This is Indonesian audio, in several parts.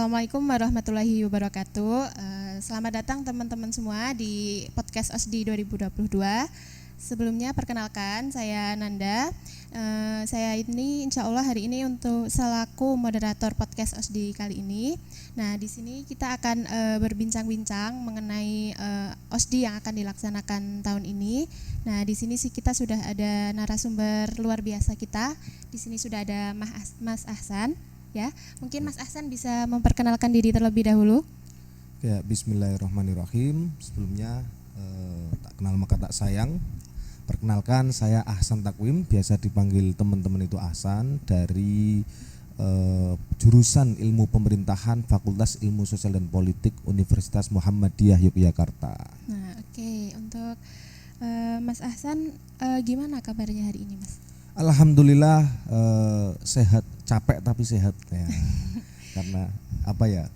Assalamualaikum warahmatullahi wabarakatuh. Selamat datang teman-teman semua di podcast OSDI 2022. Sebelumnya perkenalkan, saya Nanda. Saya ini insya Allah hari ini untuk selaku moderator podcast OSDI kali ini. Nah, di sini kita akan berbincang-bincang mengenai OSDI yang akan dilaksanakan tahun ini. Nah, di sini sih kita sudah ada narasumber luar biasa kita. Di sini sudah ada Mas Ahsan. Ya, mungkin Mas Ahsan bisa memperkenalkan diri terlebih dahulu. Ya, bismillahirrahmanirrahim. Sebelumnya tak kenal maka tak sayang. Perkenalkan, saya Ahsan Takwim, biasa dipanggil teman-teman itu Ahsan, dari jurusan Ilmu Pemerintahan Fakultas Ilmu Sosial dan Politik Universitas Muhammadiyah Yogyakarta. Nah, oke. Untuk Mas Ahsan, gimana kabarnya hari ini, Mas? Alhamdulillah sehat, capek tapi sehat ya. Karena apa ya,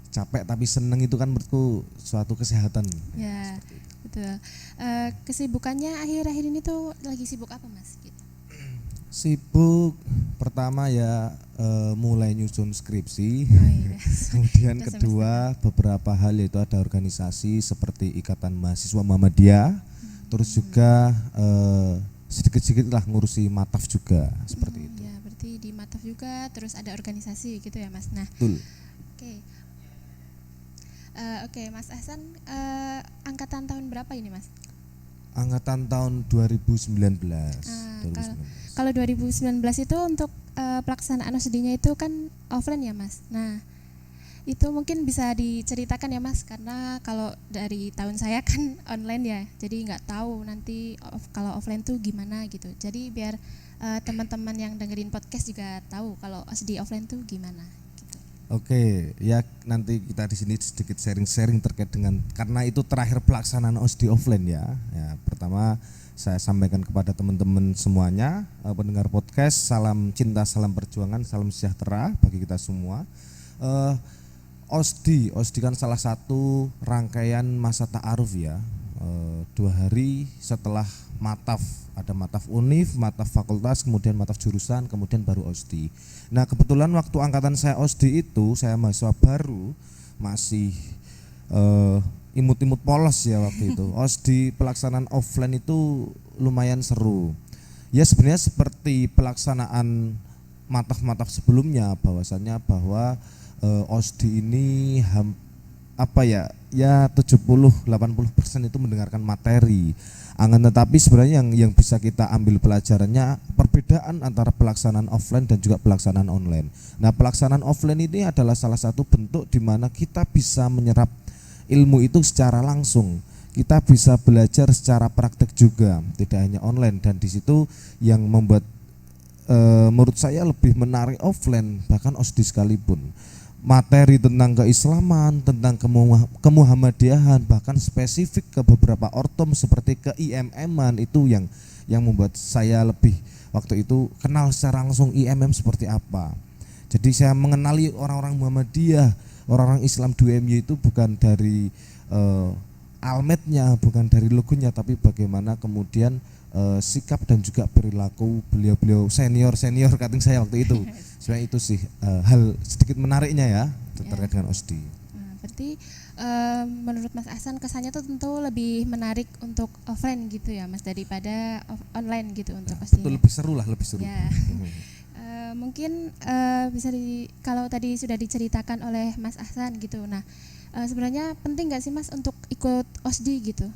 capek tapi seneng itu kan menurutku suatu kesehatan. Ya, betul. Kesibukannya akhir-akhir ini tuh lagi sibuk apa, Mas? Gitu. Sibuk pertama ya mulai nyusun skripsi. Oh, iya. Kemudian kedua beberapa hal, yaitu ada organisasi seperti Ikatan Mahasiswa Muhammadiyah. Terus juga sedikit-sedikit lah ngurusi Mataf juga seperti itu. Ya, berarti di Mataf juga, terus ada organisasi gitu ya, Mas. Nah, Betul. Oke, Mas Ahsan, angkatan tahun berapa ini, Mas? Angkatan tahun 2019. Kalau 2019 itu untuk pelaksanaan OSDI-nya itu kan offline ya, Mas. Nah, itu mungkin bisa diceritakan ya, Mas, karena kalau dari tahun saya kan online ya, jadi nggak tahu nanti kalau offline tuh gimana gitu. Jadi biar teman-teman yang dengerin podcast juga tahu kalau OSDI offline tuh gimana. Gitu. Oke, ya nanti kita di sini sedikit sharing-sharing terkait dengan, karena itu terakhir pelaksanaan OSDI offline ya. Ya, pertama saya sampaikan kepada teman-teman semuanya, pendengar podcast, salam cinta, salam perjuangan, salam sejahtera bagi kita semua. OSDI kan salah satu rangkaian masa ta'aruf ya, 2 hari setelah Mataf, ada Mataf Univ, Mataf Fakultas, kemudian Mataf Jurusan, kemudian baru OSDI. Nah, kebetulan waktu angkatan saya OSDI itu, saya mahasiswa baru, masih imut-imut polos ya waktu itu. OSDI pelaksanaan offline itu lumayan seru. Ya sebenarnya seperti pelaksanaan Mataf-Mataf sebelumnya, bahwasannya bahwa OSDI ini ya 70-80% itu mendengarkan materi. Tetapi sebenarnya yang bisa kita ambil pelajarannya perbedaan antara pelaksanaan offline dan juga pelaksanaan online. Nah, pelaksanaan offline ini adalah salah satu bentuk di mana kita bisa menyerap ilmu itu secara langsung. Kita bisa belajar secara praktek juga, tidak hanya online, dan di situ yang membuat menurut saya lebih menarik offline, bahkan OSDI sekalipun. Materi tentang keislaman, tentang kemuhammadiyahan, bahkan spesifik ke beberapa ortom seperti ke IMM-an, itu yang membuat saya lebih waktu itu kenal secara langsung IMM seperti apa. Jadi saya mengenali orang-orang Muhammadiyah, orang-orang Islam 2MY itu bukan dari almetnya, bukan dari logonya, tapi bagaimana kemudian sikap dan juga perilaku beliau-beliau senior kating saya waktu itu. Sebenarnya itu sih hal sedikit menariknya ya terkait dengan OSDI. Nah, berarti menurut Mas Ahsan kesannya tuh tentu lebih menarik untuk offline gitu ya, Mas, daripada online gitu untuk OSDI. Betul, lebih seru lah, lebih seru. Ya. Mungkin bisa kalau tadi sudah diceritakan oleh Mas Ahsan gitu. Nah, sebenarnya penting nggak sih, Mas, untuk ikut OSDI gitu?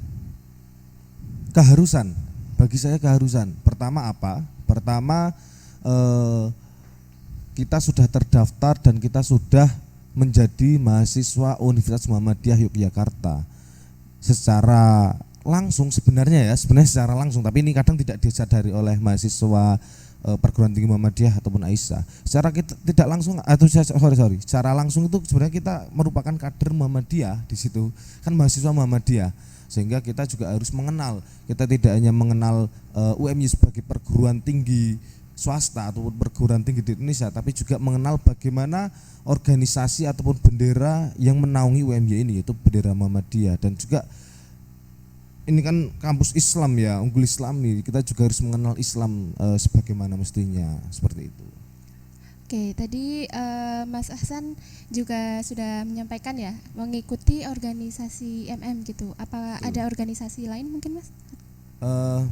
Keharusan. Bagi saya keharusan. Pertama apa? Pertama kita sudah terdaftar dan kita sudah menjadi mahasiswa Universitas Muhammadiyah Yogyakarta secara langsung sebenarnya secara langsung, tapi ini kadang tidak disadari oleh mahasiswa perguruan tinggi Muhammadiyah ataupun Aisyah. Secara kita tidak langsung secara langsung itu sebenarnya kita merupakan kader Muhammadiyah di situ, kan mahasiswa Muhammadiyah. Sehingga kita juga harus mengenal, kita tidak hanya mengenal UMY sebagai perguruan tinggi swasta ataupun perguruan tinggi di Indonesia, tapi juga mengenal bagaimana organisasi ataupun bendera yang menaungi UMY ini, yaitu bendera Muhammadiyah. Dan juga ini kan kampus Islam ya, unggul Islami, kita juga harus mengenal Islam sebagaimana mestinya, seperti itu. Oke, tadi Mas Ahsan juga sudah menyampaikan ya mengikuti organisasi MM gitu. Apa ada organisasi lain mungkin Mas? Eh,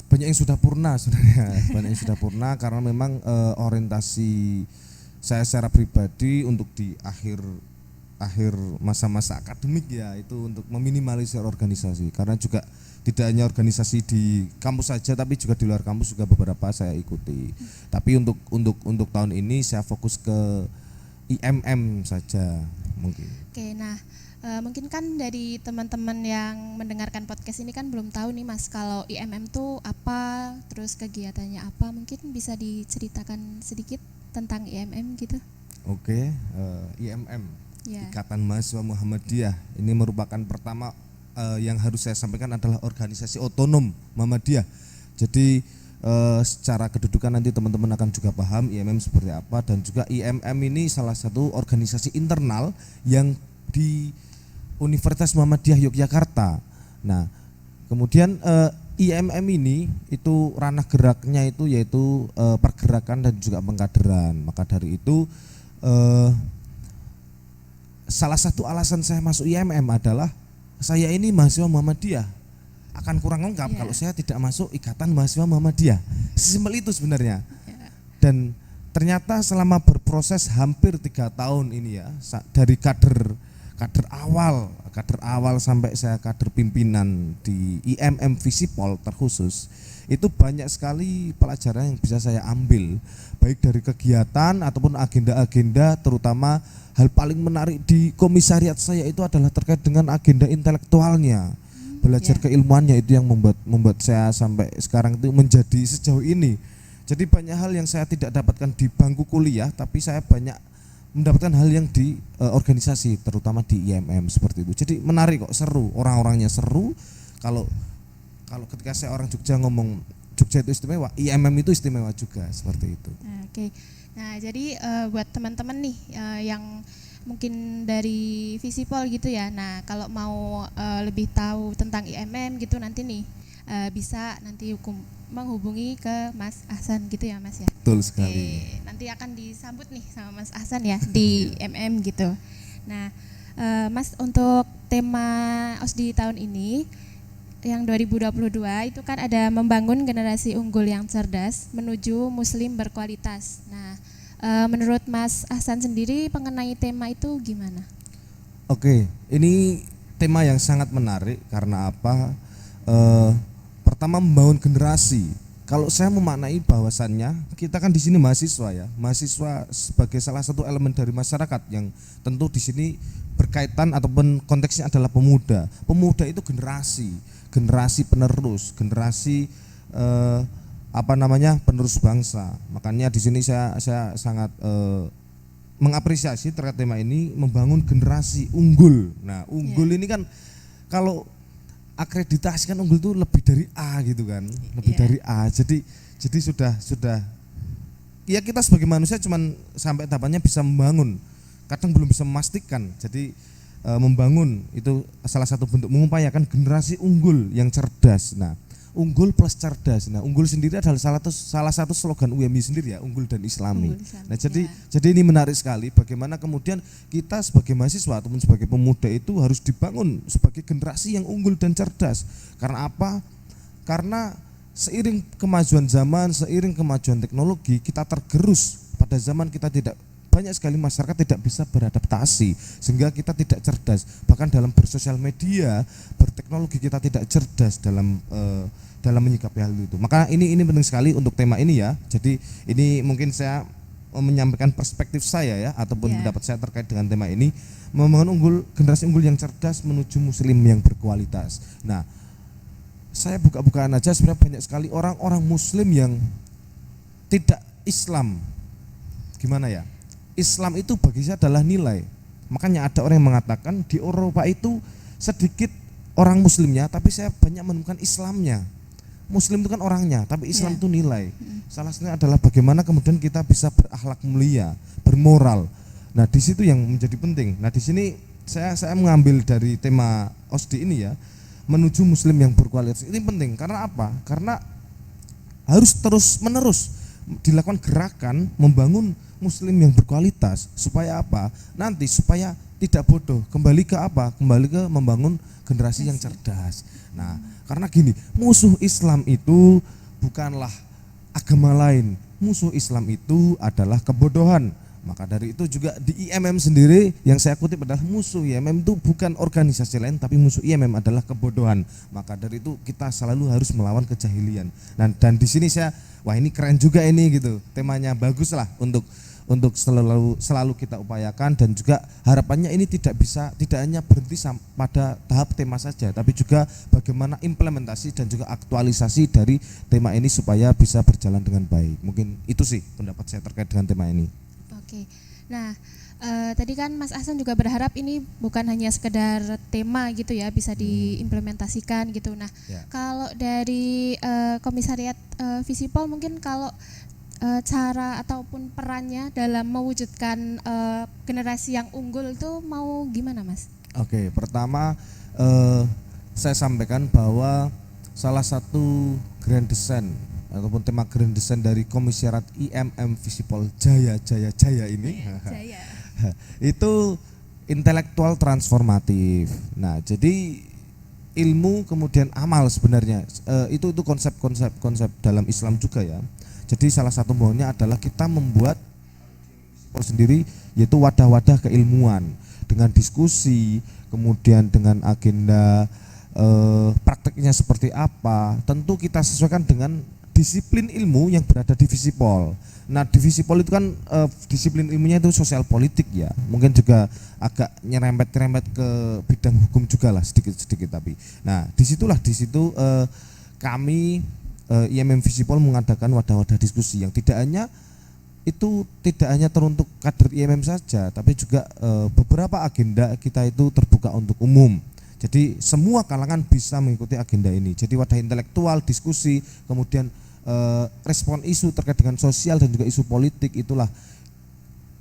Banyak yang sudah purna sebenarnya, banyak yang sudah purna karena memang orientasi saya secara pribadi untuk di akhir masa-masa akademik ya itu untuk meminimalisir organisasi, karena juga tidak hanya organisasi di kampus saja tapi juga di luar kampus juga beberapa saya ikuti. Tapi untuk tahun ini saya fokus ke IMM saja mungkin. Oke, nah mungkin kan dari teman-teman yang mendengarkan podcast ini kan belum tahu nih Mas kalau IMM tuh apa, terus kegiatannya apa, mungkin bisa diceritakan sedikit tentang IMM gitu. Oke, IMM, Ya. Ikatan Mahasiswa Muhammadiyah, ini merupakan pertama yang harus saya sampaikan adalah organisasi otonom Muhammadiyah. Jadi secara kedudukan nanti teman-teman akan juga paham IMM seperti apa, dan juga IMM ini salah satu organisasi internal yang di Universitas Muhammadiyah Yogyakarta. Nah, kemudian IMM ini itu ranah geraknya itu yaitu pergerakan dan juga pengkaderan. Maka dari itu salah satu alasan saya masuk IMM adalah saya ini mahasiswa Muhammadiyah, akan kurang lengkap kalau saya tidak masuk Ikatan Mahasiswa Muhammadiyah. Sesimpel itu sebenarnya. Dan ternyata selama berproses hampir 3 tahun ini ya, dari kader awal sampai saya kader pimpinan di IMM Visipol terkhusus, itu banyak sekali pelajaran yang bisa saya ambil, baik dari kegiatan ataupun agenda-agenda, terutama hal paling menarik di komisariat saya itu adalah terkait dengan agenda intelektualnya, belajar keilmuannya, itu yang membuat saya sampai sekarang itu menjadi sejauh ini. Jadi banyak hal yang saya tidak dapatkan di bangku kuliah, tapi saya banyak mendapatkan hal yang di organisasi, terutama di IMM seperti itu. Jadi menarik kok, seru, orang-orangnya seru. Kalau ketika saya orang Jogja ngomong Jogja itu istimewa, IMM itu istimewa juga, seperti itu. Oke. Nah, jadi buat teman-teman nih yang mungkin dari Visipol gitu ya. Nah, kalau mau lebih tahu tentang IMM gitu nanti nih bisa nanti menghubungi ke Mas Ahsan gitu ya Mas ya. Betul sekali. Oke, nanti akan disambut nih sama Mas Ahsan ya di MM gitu. Nah, Mas, untuk tema OSDI tahun ini yang 2022 itu kan ada membangun generasi unggul yang cerdas menuju muslim berkualitas. Nah, menurut Mas Ahsan sendiri mengenai tema itu gimana? Oke, ini tema yang sangat menarik karena apa? Pertama, membangun generasi. Kalau saya memaknai bahwasannya kita kan di sini mahasiswa ya, mahasiswa sebagai salah satu elemen dari masyarakat yang tentu di sini berkaitan ataupun konteksnya adalah pemuda. Pemuda itu generasi penerus, generasi penerus bangsa. Makanya di sini saya sangat mengapresiasi terkait tema ini, membangun generasi unggul. Nah, unggul ini kan kalau akreditasi kan unggul itu lebih dari A gitu kan, lebih dari A. Jadi sudah ya kita sebagai manusia cuman sampai tahapannya bisa membangun, kadang belum bisa memastikan. Jadi membangun itu salah satu bentuk mengupayakan generasi unggul yang cerdas. Nah, unggul plus cerdas. Nah, unggul sendiri adalah salah satu slogan UMI sendiri ya, unggul dan Islami. Nah, jadi ini menarik sekali bagaimana kemudian kita sebagai mahasiswa ataupun sebagai pemuda itu harus dibangun sebagai generasi yang unggul dan cerdas. Karena apa? Karena seiring kemajuan zaman, seiring kemajuan teknologi, kita tergerus. Pada zaman kita banyak sekali masyarakat tidak bisa beradaptasi sehingga kita tidak cerdas, bahkan dalam bersosial media, berteknologi kita tidak cerdas dalam menyikapi hal itu. Maka ini penting sekali untuk tema ini ya. Jadi ini mungkin saya menyampaikan perspektif saya ya ataupun pendapat saya terkait dengan tema ini, membangun generasi unggul yang cerdas menuju muslim yang berkualitas. Nah, saya buka-bukaan aja, sebenarnya banyak sekali orang-orang muslim yang tidak Islam. Gimana ya? Islam itu bagi saya adalah nilai. Makanya ada orang yang mengatakan di Eropa itu sedikit orang muslimnya, tapi saya banyak menemukan Islamnya. Muslim itu kan orangnya, tapi Islam itu nilai. Salah satunya adalah bagaimana kemudian kita bisa berakhlak mulia, bermoral. Nah, di situ yang menjadi penting. Nah, di sini saya mengambil dari tema OSDI ini ya, menuju muslim yang berkualitas. Ini penting karena apa? Karena harus terus menerus dilakukan gerakan membangun muslim yang berkualitas supaya apa? Nanti supaya tidak bodoh, kembali ke apa? Kembali ke membangun generasi yang cerdas. Nah, karena gini, musuh Islam itu bukanlah agama lain. Musuh Islam itu adalah kebodohan. Maka dari itu juga di IMM sendiri yang saya kutip adalah musuh IMM itu bukan organisasi lain tapi musuh IMM adalah kebodohan. Maka dari itu kita selalu harus melawan kejahilian. Dan di sini saya wah ini keren juga ini gitu. Temanya bagus lah untuk selalu kita upayakan, dan juga harapannya ini tidak hanya berhenti pada tahap tema saja, tapi juga bagaimana implementasi dan juga aktualisasi dari tema ini supaya bisa berjalan dengan baik. Mungkin itu sih pendapat saya terkait dengan tema ini. Oke, nah tadi kan Mas Ahsan juga berharap ini bukan hanya sekedar tema gitu ya, bisa diimplementasikan gitu. Nah, kalau dari Komisariat Visipol mungkin kalau cara ataupun perannya dalam mewujudkan generasi yang unggul itu mau gimana, Mas? Oke, pertama saya sampaikan bahwa salah satu grand design ataupun tema grand design dari Komisariat IMM Visipol Jaya ini Jaya. itu intelektual transformatif. Nah, jadi ilmu kemudian amal sebenarnya itu konsep dalam Islam juga ya. Jadi salah satu maunya adalah kita membuat sendiri yaitu wadah-wadah keilmuan dengan diskusi, kemudian dengan agenda prakteknya seperti apa. Tentu kita sesuaikan dengan disiplin ilmu yang berada di Visipol. Nah, di Visipol itu kan disiplin ilmunya itu sosial politik ya. Mungkin juga agak nyerempet ke bidang hukum juga lah sedikit tapi. Nah, di situ kami IMM Visipol mengadakan wadah-wadah diskusi yang tidak hanya teruntuk kader IMM saja, tapi juga beberapa agenda kita itu terbuka untuk umum. Jadi semua kalangan bisa mengikuti agenda ini. Jadi wadah intelektual, diskusi, kemudian respon isu terkait dengan sosial dan juga isu politik itulah.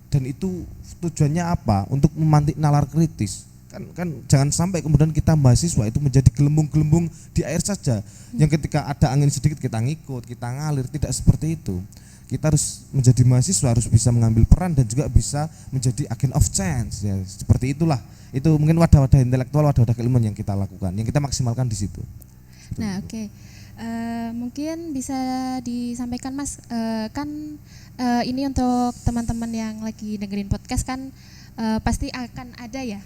Dan itu tujuannya apa? Untuk memantik nalar kritis. Kan jangan sampai kemudian kita mahasiswa itu menjadi gelembung-gelembung di air saja. Yang ketika ada angin sedikit kita ngikut, kita ngalir, tidak seperti itu. Kita harus menjadi mahasiswa, harus bisa mengambil peran dan juga bisa menjadi agent of change ya. Seperti itulah. Itu mungkin wadah-wadah intelektual, wadah-wadah keilmuan yang kita lakukan, yang kita maksimalkan di situ. Nah, oke. Mungkin bisa disampaikan Mas, ini untuk teman-teman yang lagi dengerin podcast kan pasti akan ada ya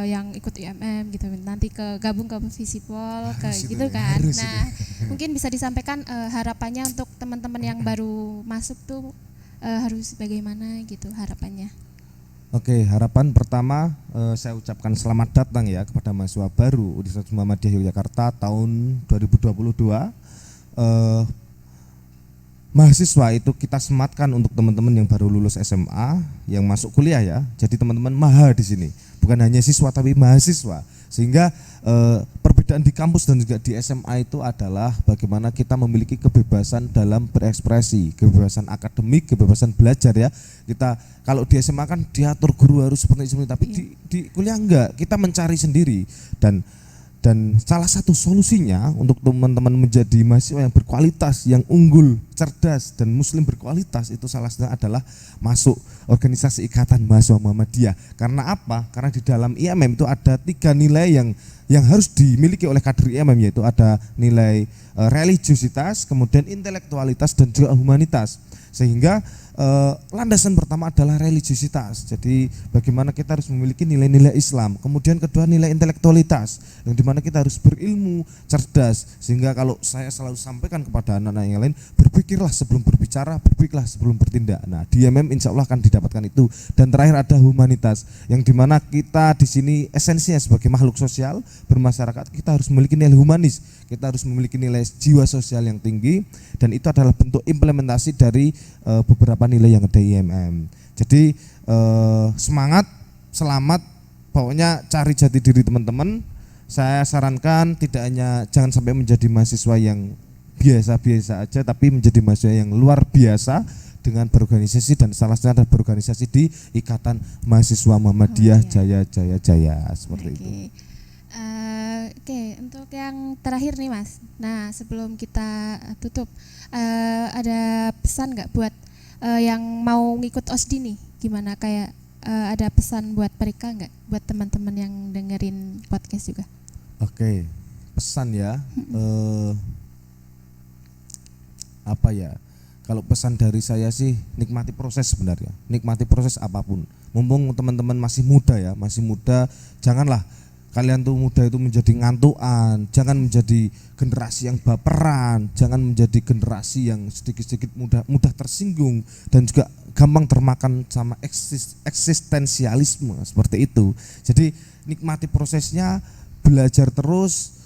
yang ikut IMM gitu, nanti gabung ke Visipol gitu kan. Nah, mungkin bisa disampaikan harapannya untuk teman-teman yang baru masuk tuh harus bagaimana gitu harapannya. Oke, harapan pertama saya ucapkan selamat datang ya kepada mahasiswa baru Universitas Muhammadiyah Yogyakarta tahun 2022. Mahasiswa itu kita sematkan untuk teman-teman yang baru lulus SMA, yang masuk kuliah ya. Jadi teman-teman maha di sini, bukan hanya siswa tapi mahasiswa. Sehingga perbedaan di kampus dan juga di SMA itu adalah bagaimana kita memiliki kebebasan dalam berekspresi, kebebasan akademik, kebebasan belajar ya. Kita kalau di SMA kan diatur guru harus seperti ini, tapi di kuliah enggak, kita mencari sendiri. Dan salah satu solusinya untuk teman-teman menjadi mahasiswa yang berkualitas, yang unggul, cerdas dan muslim berkualitas itu salah satunya adalah masuk organisasi Ikatan Mahasiswa Muhammadiyah. Karena apa? Karena di dalam IMM itu ada 3 nilai yang harus dimiliki oleh kader IMM, yaitu ada nilai religiusitas, kemudian intelektualitas dan juga humanitas. Sehingga landasan pertama adalah religiusitas. Jadi bagaimana kita harus memiliki nilai-nilai Islam. Kemudian kedua nilai intelektualitas, yang dimana kita harus berilmu, cerdas. Sehingga kalau saya selalu sampaikan kepada anak-anak yang lain, berpikirlah sebelum berbicara, berpikirlah sebelum bertindak. Nah, di IMM insya Allah akan didapatkan itu. Dan terakhir ada humanitas, yang dimana kita di sini esensinya sebagai makhluk sosial bermasyarakat, kita harus memiliki nilai humanis. Kita harus memiliki nilai jiwa sosial yang tinggi, dan itu adalah bentuk implementasi dari beberapa nilai yang ada di IMM. Jadi semangat, selamat, pokoknya cari jati diri teman-teman. Saya sarankan jangan sampai menjadi mahasiswa yang biasa-biasa aja, tapi menjadi mahasiswa yang luar biasa dengan berorganisasi, dan salah satunya adalah berorganisasi di Ikatan Mahasiswa Muhammadiyah Jaya seperti itu. Oke, untuk yang terakhir nih Mas. Nah, sebelum kita tutup, ada pesan nggak buat yang mau ngikut OSDI nih? Gimana kayak ada pesan buat mereka nggak? Buat teman-teman yang dengerin podcast juga? Oke, pesan ya. Apa ya? Kalau pesan dari saya sih nikmati proses sebenarnya. Nikmati proses apapun. Mumpung teman-teman masih muda ya, masih muda, janganlah kalian tuh muda itu menjadi ngantuan, jangan menjadi generasi yang baperan, jangan menjadi generasi yang sedikit-sedikit mudah tersinggung dan juga gampang termakan sama eksistensialisme seperti itu. Jadi nikmati prosesnya, belajar terus.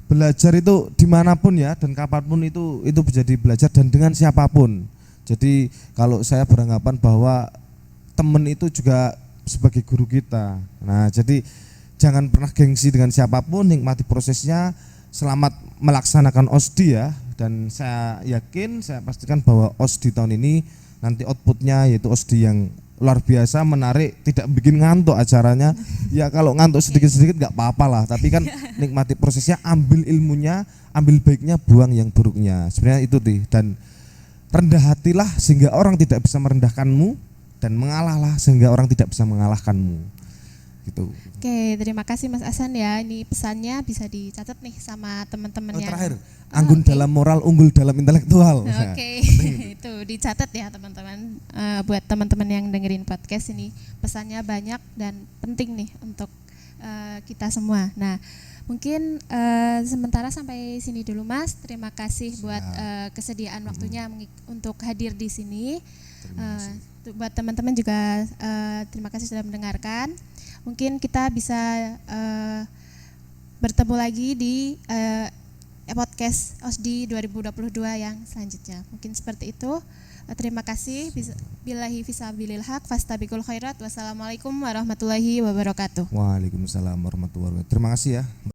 Belajar itu dimanapun ya dan kapanpun itu menjadi belajar dan dengan siapapun. Jadi kalau saya beranggapan bahwa teman itu juga sebagai guru kita. Nah jadi jangan pernah gengsi dengan siapapun, nikmati prosesnya, selamat melaksanakan OSDI ya. Dan saya yakin, saya pastikan bahwa OSDI tahun ini nanti outputnya yaitu OSDI yang luar biasa, menarik, tidak bikin ngantuk acaranya. Ya kalau ngantuk sedikit-sedikit nggak apa-apa lah, tapi kan nikmati prosesnya, ambil ilmunya, ambil baiknya, buang yang buruknya. Sebenarnya itu dan rendah hatilah sehingga orang tidak bisa merendahkanmu, dan mengalahlah sehingga orang tidak bisa mengalahkanmu. Gitu. Oke, terima kasih Mas Ahsan ya. Ini pesannya bisa dicatat nih sama teman-teman yang terakhir, anggun dalam moral, unggul dalam intelektual. Oke, itu dicatat ya teman-teman. Buat teman-teman yang dengerin podcast ini, pesannya banyak dan penting nih untuk kita semua. Nah, mungkin sementara sampai sini dulu Mas. Terima kasih buat kesediaan waktunya untuk hadir di sini. Buat teman-teman juga terima kasih sudah mendengarkan. Mungkin kita bisa bertemu lagi di podcast OSDI 2022 yang selanjutnya. Mungkin seperti itu. Terima kasih. Billahi fisabilil haq fastabiqul khairat. Wassalamualaikum warahmatullahi wabarakatuh. Waalaikumsalam warahmatullahi wabarakatuh. Terima kasih ya.